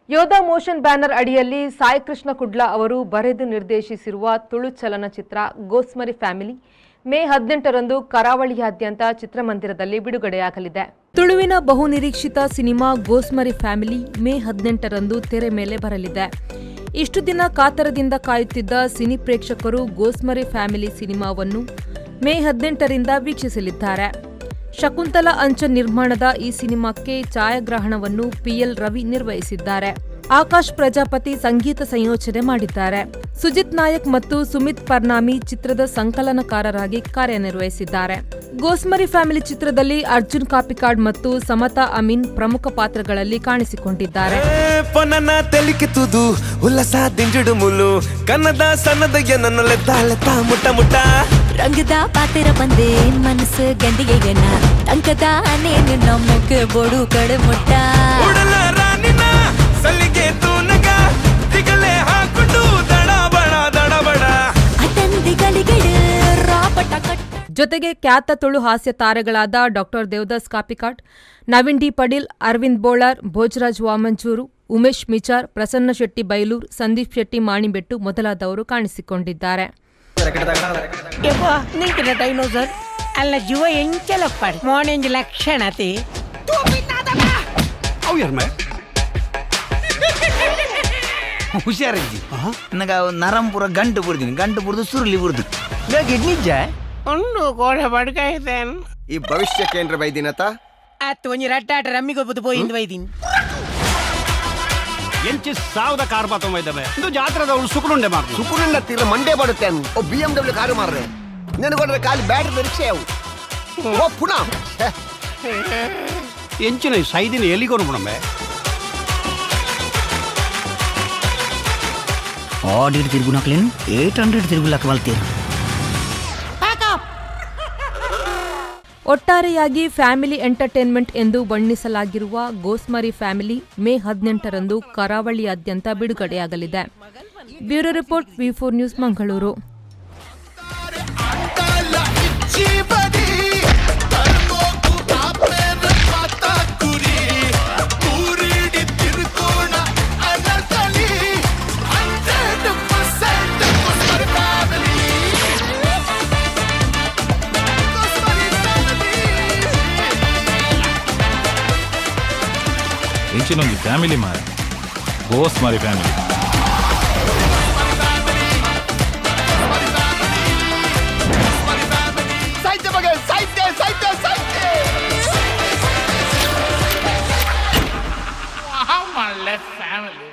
Yoddha motion banner ಅಡಿಯಲ್ಲಿ ಸಾಯಿ ಕೃಷ್ಣ ಕುಡ್ಲ ಅವರು ಬರೆದು ನಿರ್ದೇಶಿಸಿರುವ ತುಳು ಚಲನಚಿತ್ರ ಗೋಸ್ಮರಿ ಫ್ಯಾಮಿಲಿ ಮೇ 18ರಂದು ಕರಾವಳಿಯಾದ್ಯಂತ ಚಿತ್ರಮಂದಿರದಲ್ಲಿ ಬಿಡುಗಡೆಯಾಗಲಿದೆ. ತುಳುವಿನ ಬಹುನಿರೀಕ್ಷಿತ ಸಿನಿಮಾ ಗೋಸ್ಮರಿ ಫ್ಯಾಮಿಲಿ ಮೇ 18ರಂದು ತೆರೆ ಮೇಲೆ ಬರಲಿದೆ. ಇಷ್ಟು ದಿನ ಕಾತರದಿಂದ ಕಾಯುತ್ತಿದ್ದ ಸಿನಿ ಪ್ರೇಕ್ಷಕರು ಗೋಸ್ಮರಿ ಫ್ಯಾಮಿಲಿ ಸಿನಿಮಾವನ್ನು ಮೇ 18ರಿಂದ ವೀಕ್ಷಿಸಲಿದ್ದಾರೆ. ಶಕುಂತಲಾ ಅಂಚನ್ ನಿರ್ಮಾಣದ ಈ ಸಿನಿಮಾಕ್ಕೆ ಛಾಯಾಗ್ರಹಣವನ್ನು ಪಿಎಲ್ ರವಿ ನಿರ್ವಹಿಸಿದ್ದಾರೆ. ಆಕಾಶ್ ಪ್ರಜಾಪತಿ ಸಂಗೀತ ಸಂಯೋಜನೆ ಮಾಡಿದ್ದಾರೆ. ಸುಜಿತ್ ನಾಯಕ್ ಮತ್ತು ಸುಮಿತ್ ಪರ್ನಾಮಿ ಚಿತ್ರದ ಸಂಕಲನಕಾರರಾಗಿ ಕಾರ್ಯನಿರ್ವಹಿಸಿದ್ದಾರೆ. ಗೋಸ್ಮರಿ ಫ್ಯಾಮಿಲಿ ಚಿತ್ರದಲ್ಲಿ ಅರ್ಜುನ್ ಕಾಪಿಕಾಡ್ ಮತ್ತು ಸಮತಾ ಅಮೀನ್ ಪ್ರಮುಖ ಪಾತ್ರಗಳಲ್ಲಿ ಕಾಣಿಸಿಕೊಂಡಿದ್ದಾರೆ. ರಂಗದ ಪಾತ್ರ ಬಂದೆ ಮನಸ್ಸು ಗಂಡಿಗೆಗನ ಟಂಕದ ನೇನು ನಮ್ಮಕ್ಕೆ ಬೋಡು ಕಡೆ ಮುಟ್ಟ ಜೊತೆಗೆ ಖ್ಯಾತ ತುಳು ಹಾಸ್ಯ ತಾರೆಗಳಾದ ಡಾ ದೇವದಾಸ್ ಕಾಪಿಕಾಡ್, ನವೀನ್ ಡಿ ಪಡೀಲ್, ಅರವಿಂದ್ ಬೋಳಾರ್, ಭೋಜರಾಜ್ ವಾಮಂಚೂರು, ಉಮೇಶ್ ಮಿಚಾರ್, ಪ್ರಸನ್ನ ಶೆಟ್ಟಿ ಬೈಲೂರ್, ಸಂದೀಪ್ ಶೆಟ್ಟಿ ಮಾಣಿಬೆಟ್ಟು ಮೊದಲಾದವರು ಕಾಣಿಸಿಕೊಂಡಿದ್ದಾರೆ. ಡೈನೋಸರ್ ಅಲ್ಲ ಜೀವ ಎಂಚಲಪ್ಪಾಡಿ ಮಾರ್ನಿಂಗ್ ಲಕ್ಷಣತೆ ಹುಷಾರಿದ್ದಿ ನನಗ ನರಂಪುರ ಗಂಟು ಬುರ್ದಿನಿ ಗಂಟು ಬುರ್ದು ಸುರುಳಿ ಬುರ್ದು ನಿಜ ಒಂದು ಗೋಡೆ ಬಡ್ಕಾಯ್ತೇನ್ ಈ ಭವಿಷ್ಯ ಕೇಂದ್ರ ಬೈದಿನತ ಅತ್ತು ಒಂಜಿ ರಟ್ಟಾಟ ರಮ್ಮಿಗೊಬ್ಬದು ಪೋಯಿಂದ ಬೈದಿನಿ ಎಂಚಿ ಸಾವದ ಕಾರ್ ಬಾತೊಂಬೈದವೆ ಇದು ಜಾತ್ರೆದ ಅವಳು ಸುಕುನುಂಡೆ ಮಾರ್ರು ಸುಕುನುಂಡ ತೀರ ಮಂಡೆ ಬಡುತ್ತೆ ಓ BMW ಕಾರು ಮಾರ್ರೆ ನನಗೊಂಡ್ರೆ ಖಾಲಿ ಬ್ಯಾಟ್ರಿ ಪರೀಕ್ಷೆ ಅವು ಓ ಪುನಃ ಎಂಚಿನ ಸೈದಿನ ಎಲ್ಲಿಗೋನು ಬಿಡಂಬೆ ಆಡಿಟ್ ತಿರುಗುನಕ್ಲೇನು 800 ತಿರುಗುಲಕ್ಕೆ ಬಲ್ತೀರ. ಒಟ್ಟಾರೆಯಾಗಿ ಫ್ಯಾಮಿಲಿ ಎಂಟರ್ಟೈನ್ಮೆಂಟ್ ಎಂದು ಬಣ್ಣಿಸಲಾಗಿರುವ ಗೋಸ್ಮರಿ ಫ್ಯಾಮಿಲಿ ಮೇ 18ರಂದು ಕರಾವಳಿಯಾದ್ಯಂತ ಬಿಡುಗಡೆಯಾಗಲಿದೆ. Bureau report V4 news Mangaluru. ಇಂಚಿನೊಂದು ಫ್ಯಾಮಿಲಿ ಮಾರ ಗೋಸ್ಮರಿ ಫ್ಯಾಮಿಲಿ ಸಾಹಿತ್ಯ ಬಗ್ಗೆ ಸಾಹಿತ್ಯ ಸಾಹಿತ್ಯ ಸಾಹಿತ್ಯ my left family